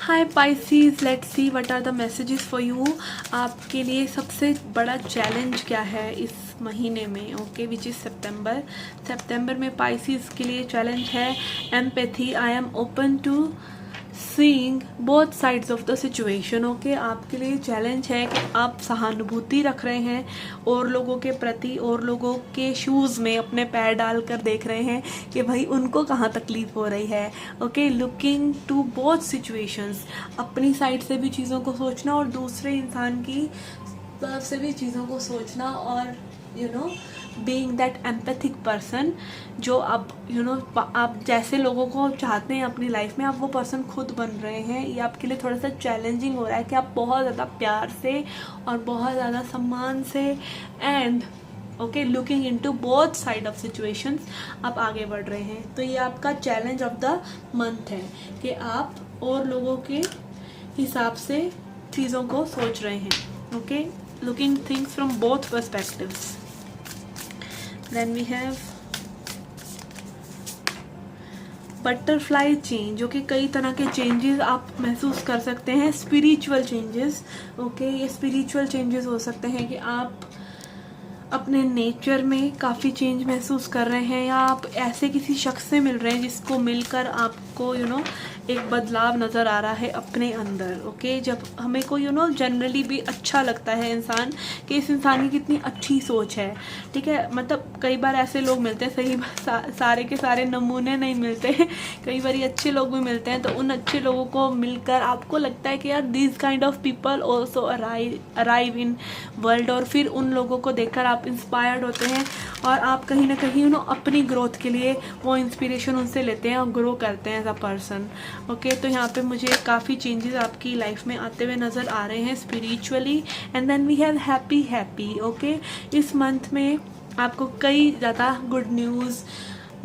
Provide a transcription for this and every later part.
Hi Pisces, let's see what are the messages for you. आपके लिए सबसे बड़ा चैलेंज क्या है इस महीने में? ओके, विच इज़ सितंबर में पाइसीज के लिए चैलेंज है empathy. I am open to seeing both sides of the situation. Okay, आपके लिए चैलेंज है कि आप सहानुभूति रख रहे हैं और लोगों के प्रति, और लोगों के शूज़ में अपने पैर डालकर देख रहे हैं कि भाई उनको कहाँ तकलीफ हो रही है। Okay, looking to both situations, अपनी साइड से भी चीज़ों को सोचना और दूसरे इंसान की तरफ से भी चीज़ों को सोचना, और बीइंग दैट एम्पैथिक पर्सन जो आप आप जैसे लोगों को चाहते हैं अपनी लाइफ में, आप वो पर्सन खुद बन रहे हैं। ये आपके लिए थोड़ा सा चैलेंजिंग हो रहा है कि आप बहुत ज़्यादा प्यार से और बहुत ज़्यादा सम्मान से and looking into both side of situations आप आगे बढ़ रहे हैं। तो ये आपका चैलेंज ऑफ द मंथ है कि आप और लोगों के हिसाब से चीज़ों को सोच रहे हैं। Okay, looking things from both perspectives. Then we have butterfly change. जो कि कई तरह के चेंजेस आप महसूस कर सकते हैं, स्पिरिचुअल चेंजेस। ओके, ये स्पिरिचुअल चेंजेस हो सकते हैं कि आप अपने नेचर में काफ़ी चेंज महसूस कर रहे हैं, या आप ऐसे किसी शख्स से मिल रहे हैं जिसको मिलकर आपको एक बदलाव नज़र आ रहा है अपने अंदर। ओके, जब हमें को जनरली भी अच्छा लगता है इंसान कि इस इंसान की कितनी अच्छी सोच है। ठीक है, मतलब कई बार ऐसे लोग मिलते हैं, सही सारे के सारे नमूने नहीं मिलते कई बार अच्छे लोग भी मिलते हैं, तो उन अच्छे लोगों को मिलकर आपको लगता है कि यार this kind of people also arrive in world, और फिर उन लोगों को देखकर आप इंस्पायर्ड होते हैं और आप कहीं ना कहीं अपनी ग्रोथ के लिए वो इंस्पिरेशन उनसे लेते हैं और ग्रो करते हैं एज अ पर्सन। ओके, तो यहाँ पे मुझे काफ़ी चेंजेस आपकी लाइफ में आते हुए नज़र आ रहे हैं spiritually. And then we have happy. Okay, इस मंथ में आपको कई ज़्यादा गुड न्यूज़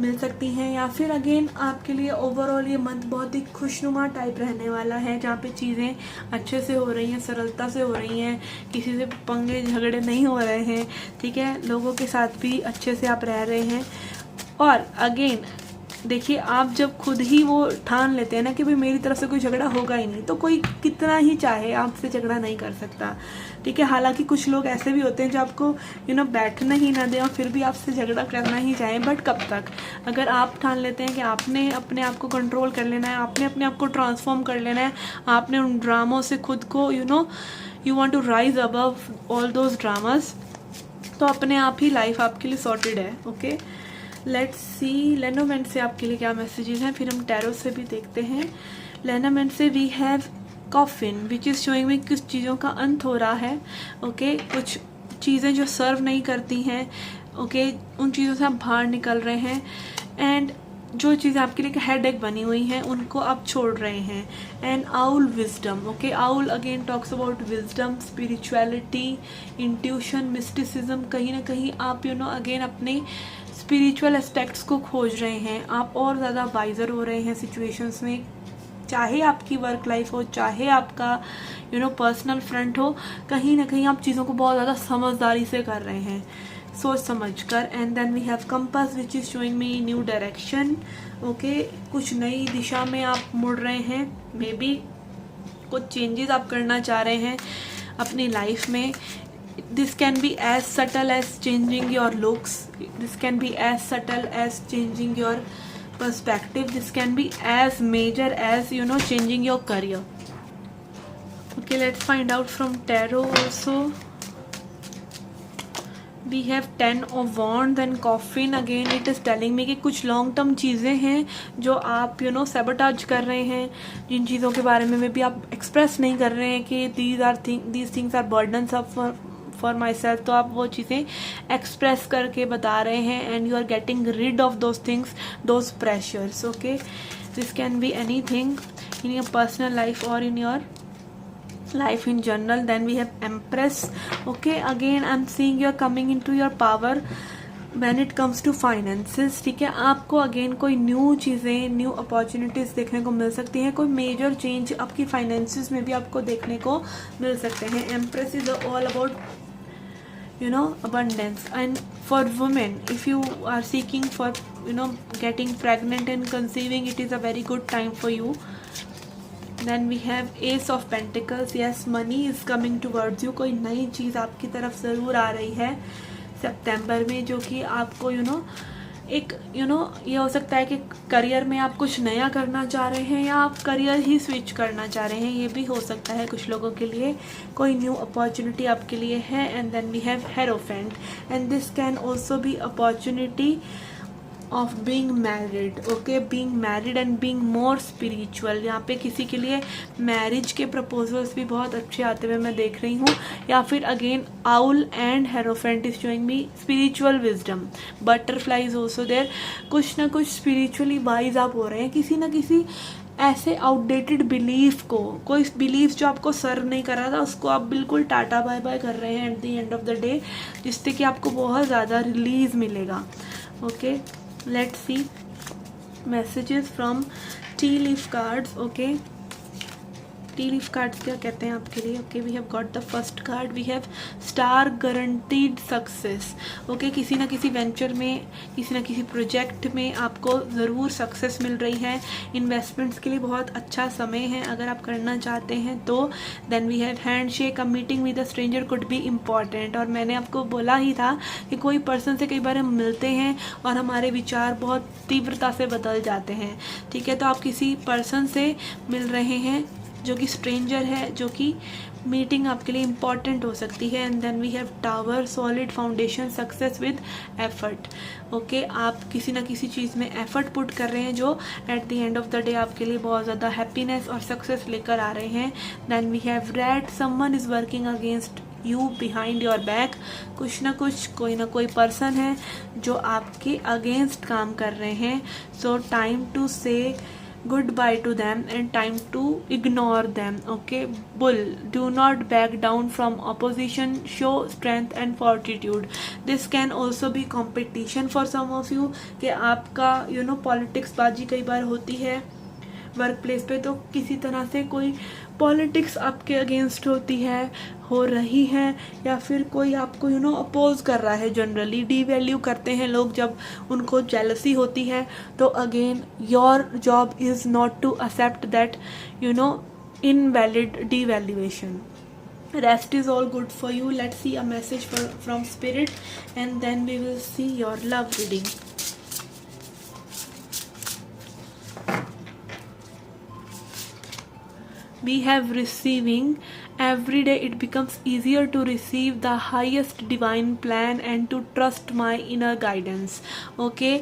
मिल सकती हैं, या फिर अगेन आपके लिए ओवरऑल ये मंथ बहुत ही खुशनुमा टाइप रहने वाला है, जहाँ पे चीज़ें अच्छे से हो रही हैं, सरलता से हो रही हैं, किसी से पंगे झगड़े नहीं हो रहे हैं। ठीक है, लोगों के साथ भी अच्छे से आप रह रहे हैं। और अगेन देखिए, आप जब खुद ही वो ठान लेते हैं ना कि भाई मेरी तरफ से कोई झगड़ा होगा ही नहीं, तो कोई कितना ही चाहे आपसे झगड़ा नहीं कर सकता। ठीक है, हालांकि कुछ लोग ऐसे भी होते हैं जो आपको बैठना ही ना दें और फिर भी आपसे झगड़ा करना ही चाहें, बट कब तक? अगर आप ठान लेते हैं कि आपने अपने आप को कंट्रोल कर लेना है, आपने अपने आप को ट्रांसफॉर्म कर लेना है, आपने उन ड्रामों से खुद को you want to rise above all those dramas, तो अपने आप ही लाइफ आपके लिए सॉर्टेड है। ओके, लेट्स सी लेनोमेंट से आपके लिए क्या मैसेजेस हैं, फिर हम टैरो से भी देखते हैं। लेनोमेंट से we have coffin which is showing में कुछ चीज़ों का अंत हो रहा है। ओके, कुछ चीज़ें जो सर्व नहीं करती हैं, ओके, उन चीज़ों से आप बाहर निकल रहे हैं, एंड जो चीज़ें आपके लिए हेडेक बनी हुई हैं उनको आप छोड़ रहे हैं। And owl wisdom. Okay, owl again talks about wisdom, spirituality, intuition, mysticism. कहीं ना कहीं आप अगेन अपने स्पिरिचुअल एस्पेक्ट्स को खोज रहे हैं, आप और ज़्यादा वाइजर हो रहे हैं सिचुएशंस में, चाहे आपकी वर्क लाइफ हो, चाहे आपका पर्सनल फ्रंट हो, कहीं ना कहीं आप चीज़ों को बहुत ज़्यादा समझदारी से कर रहे हैं, सोच समझ कर। And then we have compass which is showing me new direction. Okay, कुछ नई दिशा में आप मुड़ रहे हैं, मे बी कुछ चेंजेस आप करना चाह रहे हैं अपनी लाइफ में। This can be as subtle as changing your looks. This can be as subtle as changing your perspective. This can be as major as changing your career. Okay, let's find out from tarot also. We have 10 of Wands and Coffin. Again it is telling me कि कुछ long term चीज़ें हैं जो आप sabotage कर रहे हैं, जिन चीज़ों के बारे में भी आप एक्सप्रेस नहीं कर रहे हैं कि these things are burdens of for myself, तो आप वो चीज़ें एक्सप्रेस करके बता रहे हैं, and you are getting rid of those things, those pressures. Okay, this can be anything in your personal life और in your life in general. Then we have empress. Okay, again I am seeing you are coming into your power when it comes to finances. ठीक है, आपको again कोई new चीज़ें, new opportunities देखने को मिल सकती हैं, कोई मेजर चेंज आपकी फाइनेंसेस में भी आपको देखने को मिल सकते हैं। Empress is all about abundance. And for women, if you are seeking for getting pregnant and conceiving, it is a very good time for you. Then we have ace of pentacles, yes money is coming towards you, कोई नई चीज़ आपकी तरफ ज़रूर आ रही है सितंबर में, जो कि आपको एक ये हो सकता है कि करियर में आप कुछ नया करना चाह रहे हैं, या आप करियर ही स्विच करना चाह रहे हैं, ये भी हो सकता है कुछ लोगों के लिए। कोई न्यू अपॉर्चुनिटी आपके लिए है। And then we have hierophant, and this can also be opportunity of being married, okay, being married and being more spiritual. यहाँ पे किसी के लिए मैरिज के प्रपोजल्स भी बहुत अच्छे आते हुए मैं देख रही हूँ, या फिर again owl and hierophant is showing me spiritual wisdom, butterfly is also there. कुछ ना कुछ स्पिरिचुअली वाइज आप हो रहे हैं, किसी ना किसी ऐसे आउटडेटेड बिलीफ को, कोई बिलीफ जो आपको सर्व नहीं कर रहा था, उसको आप बिल्कुल टाटा बाय बाय कर रहे हैं at the end of the day, जिससे कि आपको बहुत ज़्यादा रिलीज मिलेगा। Okay, let's see messages from tea leaf cards. Okay, tea leaf cards क्या कहते हैं आपके लिए? Okay, we have got the first card, we have star guaranteed success. Okay, किसी ना किसी वेंचर में, किसी ना किसी प्रोजेक्ट में आपको ज़रूर सक्सेस मिल रही है। इन्वेस्टमेंट्स के लिए बहुत अच्छा समय है अगर आप करना चाहते हैं तो। Then we have handshake, a meeting with a stranger could be important. और मैंने आपको बोला ही था कि कोई पर्सन से कई बार हम मिलते हैं और हमारे विचार बहुत तीव्रता से बदल जाते हैं। ठीक है, तो आप किसी पर्सन से मिल रहे हैं जो कि स्ट्रेंजर है, जो कि मीटिंग आपके लिए इम्पॉर्टेंट हो सकती है। And then we have tower, solid foundation, success with effort. Okay, आप किसी ना किसी चीज़ में एफर्ट पुट कर रहे हैं जो eight the end of the day आपके लिए बहुत ज़्यादा हैप्पीनेस और सक्सेस लेकर आ रहे हैं। Then we have red, someone is working against you behind your back. कुछ ना कुछ, कोई ना कोई पर्सन है जो आपके अगेंस्ट काम कर रहे हैं। सो टाइम टू से goodbye to them and time to ignore them. Okay, bull, do not back down from opposition, show strength and fortitude. This can also be competition for some of you, कि आपका politics बाजी कई बार होती है work place पे, तो किसी तरह से कोई पॉलिटिक्स आपके अगेंस्ट होती है, हो रही है, या फिर कोई आपको अपोज कर रहा है। जनरली डीवैल्यू करते हैं लोग जब उनको जेलसी होती है। तो again your job is not to accept that invalid devaluation. Rest is all good for you. Let's see a message from spirit, and then we will see your love reading. We have receiving. Every day it becomes easier to receive the highest divine plan and to trust my inner guidance. Okay,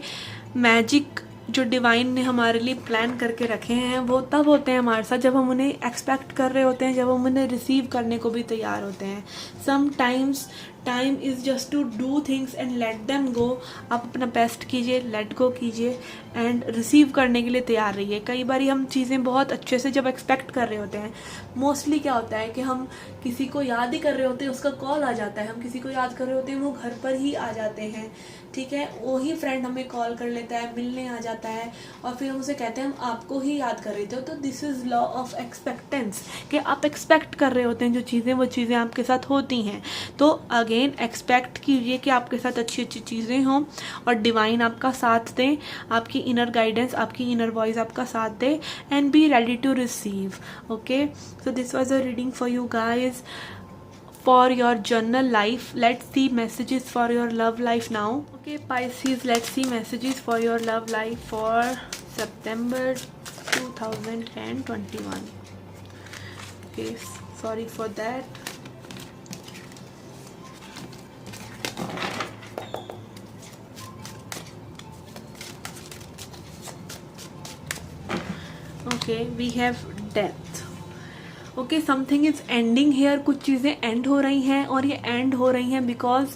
magic जो divine ने हमारे लिए plan करके रखे हैं वो तब होते हैं हमारे साथ जब हम उन्हें एक्सपेक्ट कर रहे होते हैं, जब हम उन्हें रिसीव करने को भी तैयार होते हैं। Sometimes time is just to do things and let them go. आप अपना बेस्ट कीजिए, लेट गो कीजिए एंड रिसीव करने के लिए तैयार रहिए। कई बार हम चीज़ें बहुत अच्छे से जब एक्सपेक्ट कर रहे होते हैं, मोस्टली क्या होता है कि हम किसी को याद ही कर रहे होते हैं, उसका कॉल आ जाता है, हम किसी को याद कर रहे होते हैं, वो घर पर ही आ जाते हैं। ठीक है, वही फ्रेंड हमें कॉल कर लेता है, मिलने आ जाता है, और फिर हम उसे कहते हैं हम आपको ही याद कर रहे थे। तो दिस इज़ लॉ ऑफ एक्सपेक्टेंस, कि आप एक्सपेक्ट कर रहे होते हैं जो चीज़ें, वो चीज़ें आपके साथ होती हैं। तो अगेन एक्सपेक्ट कीजिए कि आपके साथ अच्छी अच्छी चीज़ें हों और डिवाइन आपका साथ दें, आपकी इनर गाइडेंस, आपकी इनर वॉइस आपका साथ दे, and be ready to receive. Okay, so this was a reading for you guys for your journal life. Let's see messages for your love life now. Okay, Pisces, let's see messages for your love life for September 2021. Okay, sorry for that. Okay, we have death. Okay, something is ending here. कुछ चीज़ें and हो रही हैं, और ये and हो रही हैं बिकॉज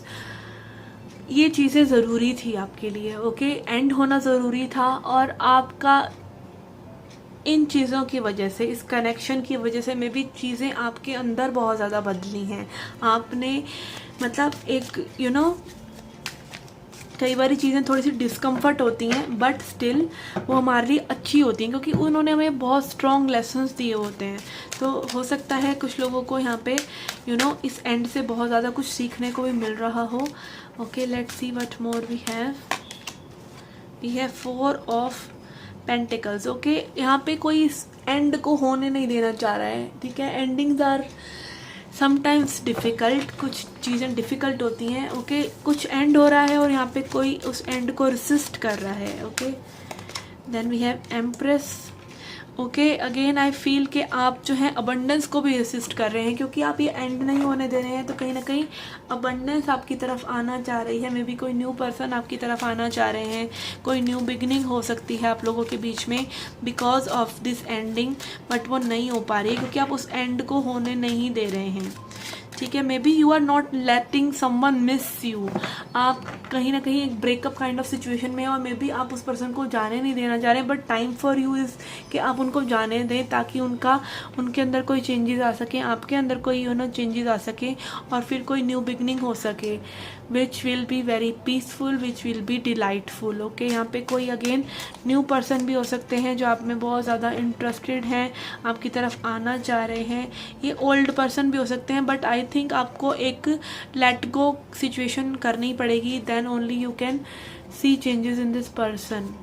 ये चीज़ें ज़रूरी थी आपके लिए। ओके, एंड होना ज़रूरी था, और आपका इन चीज़ों की वजह से, इस कनेक्शन की वजह से मे भी चीज़ें आपके अंदर बहुत ज़्यादा बदली हैं। आपने मतलब एक कई बार चीज़ें थोड़ी सी डिस्कम्फर्ट होती हैं, बट स्टिल वो हमारे लिए अच्छी होती हैं, क्योंकि उन्होंने हमें बहुत स्ट्रॉन्ग लेसन्स दिए होते हैं। तो हो सकता है कुछ लोगों को यहाँ पे इस एंड से बहुत ज़्यादा कुछ सीखने को भी मिल रहा हो। Okay, let's see what more we have. 4 of pentacles. Okay, यहाँ पे कोई एंड को होने नहीं देना चाह रहा है, ठीक है। एंडिंग्स आर समटाइम्स डिफ़िकल्ट, कुछ चीज़ें डिफ़िकल्ट होती हैं, ओके। कुछ एंड हो रहा है और यहाँ पे कोई उस एंड को रेसिस्ट कर रहा है, okay. Then we have empress, okay. Again I feel कि आप जो है अबंडेंस को भी रेसिस्ट कर रहे हैं, क्योंकि आप ये एंड नहीं होने दे रहे हैं, तो कहीं ना कहीं अबंडेंस आपकी तरफ आना चाह रही है। मे बी कोई न्यू पर्सन आपकी तरफ आना चाह रहे हैं, कोई न्यू बिगनिंग हो सकती है आप लोगों के बीच में because of this ending, but वो नहीं हो पा रही है क्योंकि आप उस एंड को होने नहीं दे रहे हैं, ठीक है। Maybe you are not letting someone miss you, आप कहीं ना कहीं एक ब्रेकअप काइंड ऑफ सिचुएशन में हैं और मे बी आप उस पर्सन को जाने नहीं देना चाह रहे हैं, but time for you is कि आप उनको जाने दें ताकि उनके अंदर कोई चेंजेस आ सकें, आपके अंदर कोई चेंजेस आ सके और फिर कोई न्यू बिगनिंग हो सके which will be very peaceful, which will be delightful, okay. यहाँ पे कोई अगेन न्यू पर्सन भी हो सकते हैं जो आप में बहुत ज़्यादा इंटरेस्टेड हैं, आपकी तरफ आना चाह रहे हैं। ये ओल्ड पर्सन भी हो सकते हैं, बट आई थिंक आपको एक लेट गो सिचुएशन करनी पड़ेगी, then only you can see changes in this person.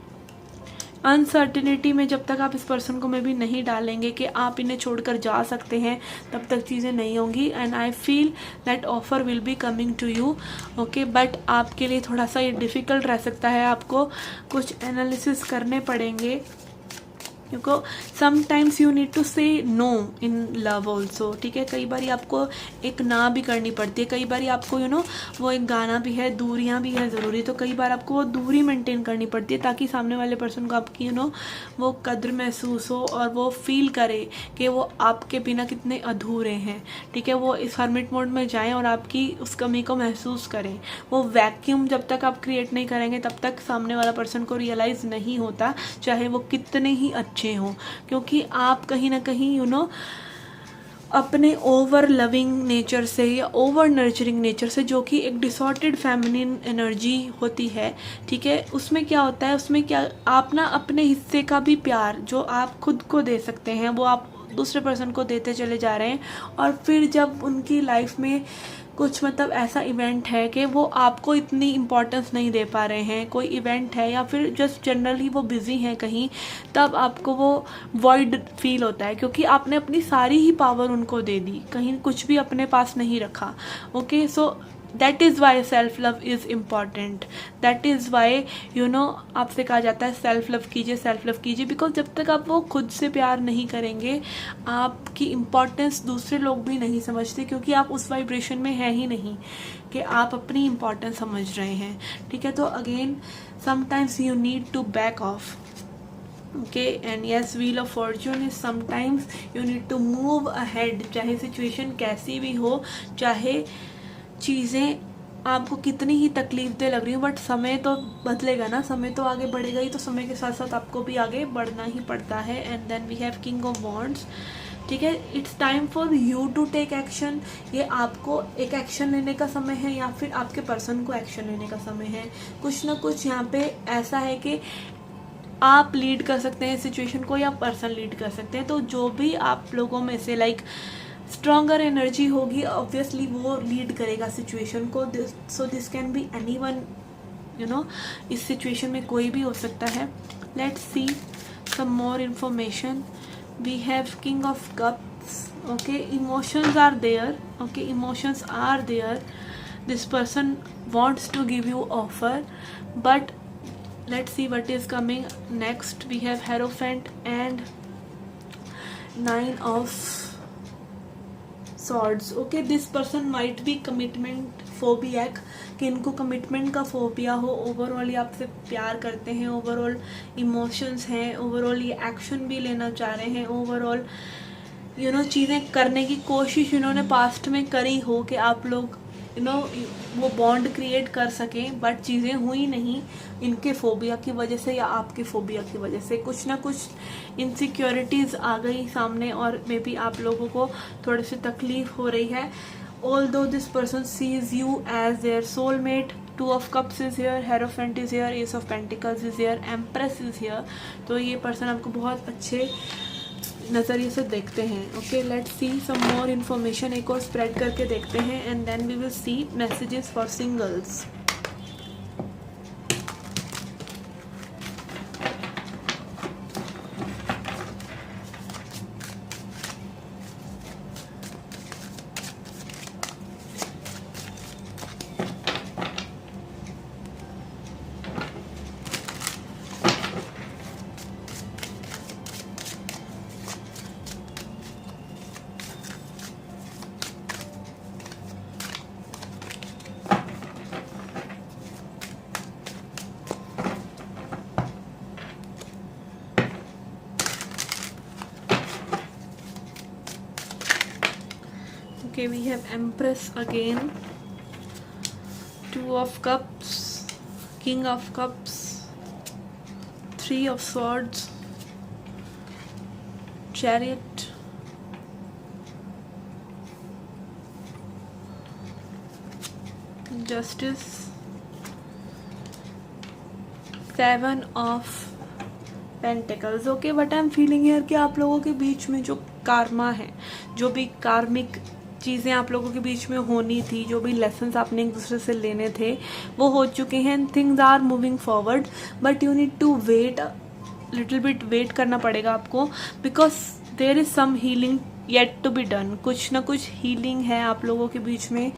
Uncertainty में जब तक आप इस पर्सन को में भी नहीं डालेंगे कि आप इन्हें छोड़कर जा सकते हैं, तब तक चीज़ें नहीं होंगी। And I feel that offer will be coming to you, okay. But आपके लिए थोड़ा सा ये डिफ़िकल्ट रह सकता है, आपको कुछ एनालिसिस करने पड़ेंगे, क्योंकि समटाइम्स यू नीड टू से नो इन लव ऑल्सो, ठीक है। कई बार आपको एक ना भी करनी पड़ती है, कई बार आपको वो एक गाना भी है, दूरियां भी है ज़रूरी, तो कई बार आपको वो दूरी मेंटेन करनी पड़ती है ताकि सामने वाले पर्सन को आपकी वो कद्र महसूस हो और वो फील करे कि वो आपके बिना कितने अधूरे हैं, ठीक है। वो इस हर्मिट मोड में जाएं और आपकी उस कमी को महसूस करें। वो वैक्यूम जब तक आप क्रिएट नहीं करेंगे तब तक सामने वाला पर्सन को रियलाइज़ नहीं होता, चाहे वो कितने ही अच्छे हो, क्योंकि आप कहीं ना कहीं अपने ओवर लविंग नेचर से या ओवर नर्चरिंग नेचर से, जो कि एक डिसऑर्डेड फेमिनिन एनर्जी होती है, ठीक है, उसमें क्या होता है, उसमें क्या आप ना अपने हिस्से का भी प्यार जो आप खुद को दे सकते हैं वो आप दूसरे पर्सन को देते चले जा रहे हैं। और फिर जब उनकी लाइफ में कुछ ऐसा इवेंट है कि वो आपको इतनी इम्पोर्टेंस नहीं दे पा रहे हैं, कोई इवेंट है या फिर जस्ट जनरली वो बिज़ी हैं कहीं, तब आपको वो वॉइड फील होता है क्योंकि आपने अपनी सारी ही पावर उनको दे दी, कहीं कुछ भी अपने पास नहीं रखा, okay. So that is why self love is important, that is why आपसे कहा जाता है सेल्फ लव कीजिए, बिकॉज जब तक आप वो खुद से प्यार नहीं करेंगे आपकी इम्पोर्टेंस दूसरे लोग भी नहीं समझते, क्योंकि आप उस वाइब्रेशन में है ही नहीं कि आप अपनी इम्पोर्टेंस समझ रहे हैं, ठीक है। तो again sometimes you need to back off, okay, and yes, wheel of fortune is sometimes you need to move ahead, चाहे सिचुएशन कैसी भी हो, चाहे चीज़ें आपको कितनी ही तकलीफ दे लग रही हो, बट समय तो बदलेगा ना, समय तो आगे बढ़ेगा ही, तो समय के साथ साथ आपको भी आगे बढ़ना ही पड़ता है। And then we have king of wands, ठीक है। It's time for you to take action, ये आपको एक एक्शन लेने का समय है या फिर आपके पर्सन को एक्शन लेने का समय है। कुछ ना कुछ यहाँ पे ऐसा है कि आप लीड कर सकते हैं सिचुएशन को या पर्सन लीड कर सकते हैं, तो जो भी आप लोगों में से स्ट्रॉन्गर एनर्जी होगी ऑब्वियसली वो लीड करेगा सिचुएशन को। So this can be anyone, इस सिचुएशन में कोई भी हो सकता है। Let's see some more information. We have king of cups, okay. Emotions are there, okay, emotions are there, this person wants to give you offer, but let's see what is coming next. We have Hierophant and 9 of Swords, okay. This person might be commitment phobic, कि इनको commitment का phobia हो, overall ये आपसे प्यार करते हैं, overall emotions हैं, ओवरऑल ये एक्शन भी लेना चाह रहे हैं, ओवरऑल चीज़ें करने की कोशिश इन्होंने पास्ट में करी हो कि आप लोग वो बॉन्ड क्रिएट कर सकें, बट चीज़ें हुई नहीं इनके फोबिया की वजह से या आपके फोबिया की वजह से। कुछ ना कुछ इनसिक्योरिटीज़ आ गई सामने और मे बी आप लोगों को थोड़ी सी तकलीफ हो रही है। although this person sees you as their soulmate, 2 of cups is here, Hierophant is here, Ace of Pentacles is here, Empress is here, तो ये पर्सन आपको बहुत अच्छे नज़रिए से देखते हैं, okay. Let's see some more information, एक और स्प्रेड करके देखते हैं and then we will see messages for singles. Okay, we have Empress again, Two of Cups, King of Cups, Three of Swords, Chariot, Justice, Seven of pentacles. Okay, but I am feeling here कि आप लोगों के बीच में जो Karma है, जो भी कार्मिक चीज़ें आप लोगों के बीच में होनी थी, जो भी लेसन्स आपने एक दूसरे से लेने थे, वो हो चुके हैं. Things are moving forward, but you need to wait little bit. Wait करना पड़ेगा आपको, because there is some healing yet to be done. कुछ ना कुछ हीलिंग है आप लोगों के बीच में.